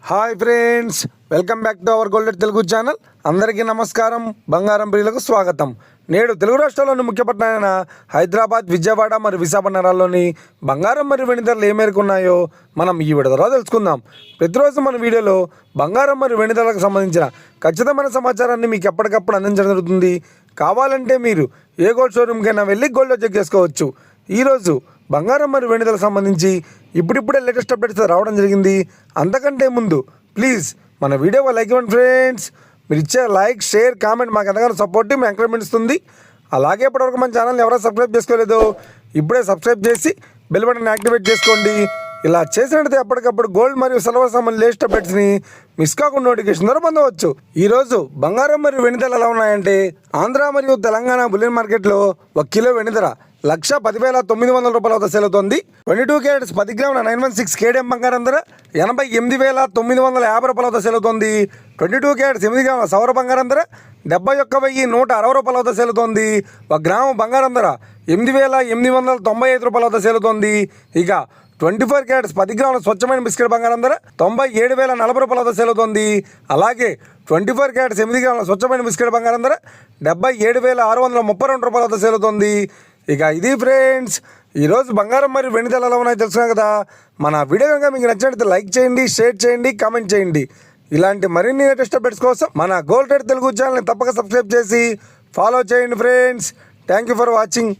Hi friends, welcome back to our golden Telugu channel. అందరికీ నమస్కారం. బంగారం ప్రియులకు స్వాగతం. నేడు తెలుగు రాష్ట్రాల్లోని ముఖ్య పట్టణాలైన హైదరాబాద్, విజయవాడ మరియు విశాఖపట్నం నగరాల్లోని బంగారం మరియు వెండి ధరలు ఏ మేరకు ఉన్నాయో మనం ఈ విడతలో తెలుసుకుందాం. ప్రతిరోజు మన వీడియోలో బంగారం మరియు వెండి ధరలకు సంబంధించిన ఖచ్చితమైన సమాచారాన్ని మీకు ఎప్పటికప్పుడు అందించడం జరుగుతుంది. కావాలంటే మీరు ఏ గోల్డ్ షోరూమ్కైనా వెళ్ళి గోల్డ్లో చెక్ చేసుకోవచ్చు. ఈరోజు బంగారం మరియు వెండి ధరలకు సంబంధించి ఇప్పుడిప్పుడే లేటెస్ట్ అప్డేట్స్ రావడం జరిగింది. అంతకంటే ముందు ప్లీజ్ మన వీడియో లైక్ ఇవ్వండి ఫ్రెండ్స్. మీరు ఇచ్చే లైక్, షేర్, కామెంట్ మాకు ఎంతగానో సపోర్ట్, మీ ఎంకరేజ్మెంట్ ఇస్తుంది. అలాగే ఇప్పటివరకు మన ఛానల్ ఎవరైనా సబ్స్క్రైబ్ చేసుకోలేదో ఇప్పుడే సబ్స్క్రైబ్ చేసి బెల్ బటన్ యాక్టివేట్ చేసుకోండి. ఇలా చేసినట్లయితే ఎప్పటికప్పుడు గోల్డ్ మరియు సిల్వర్ సంబంధించిన లేటెస్ట్ అప్డేట్స్ని మిస్ కాకుండా నోటిఫికేషన్ ద్వారా పొందవచ్చు. ఈరోజు బంగారం మరియు వెండి ధరలు ఎలా ఉన్నాయంటే, ఆంధ్ర మరియు తెలంగాణ బులియన్ మార్కెట్లో 1 కిలో వెండి ధర 1,10,900 రూపాయల వద్ద సేల్ అవుతుంది. 22 క్యారెట్స్ 10 గ్రాముల 916 కేడిఎం బంగారం ధర 88,950 రూపాయల వద్ద సేల్ అవుతుంది. 22 క్యారెట్స్ 8 గ్రాముల సౌర బంగారం ధర 71,160 రూపాయల వద్ద సేల్ అవుతుంది. 1 గ్రాము బంగారం ధర 8,895 రూపాయల వద్ద సేల్ అవుతుంది. ఇక 24 క్యారెట్స్ 10 గ్రాముల స్వచ్ఛమైన బిస్కెట్ బంగారం ధర 97,040 రూపాయల వద్ద సేల్ అవుతుంది. అలాగే 24 క్యారెట్స్ 8 గ్రాముల స్వచ్ఛమైన బిస్కెట్ బంగారం ధర 77,632 రూపాయల వద్ద సేల్ అవుతుంది. ఇక ఇది ఫ్రెండ్స్, ఈరోజు బంగారం మరియు వెండి ధరలు ఎలా ఉన్నాయో తెలుసుకున్నాం కదా. మన వీడియో కనుక మీకు నచ్చినట్లయితే లైక్ చేయండి, షేర్ చేయండి, కామెంట్ చేయండి. ఇలాంటి మరిన్ని లేటెస్ట్ అప్డేట్స్ కోసం మన గోల్డ్ రేట్ తెలుగు ఛానల్ని తప్పక సబ్స్క్రైబ్ చేసి ఫాలో చేయండి friends. Thank you for watching.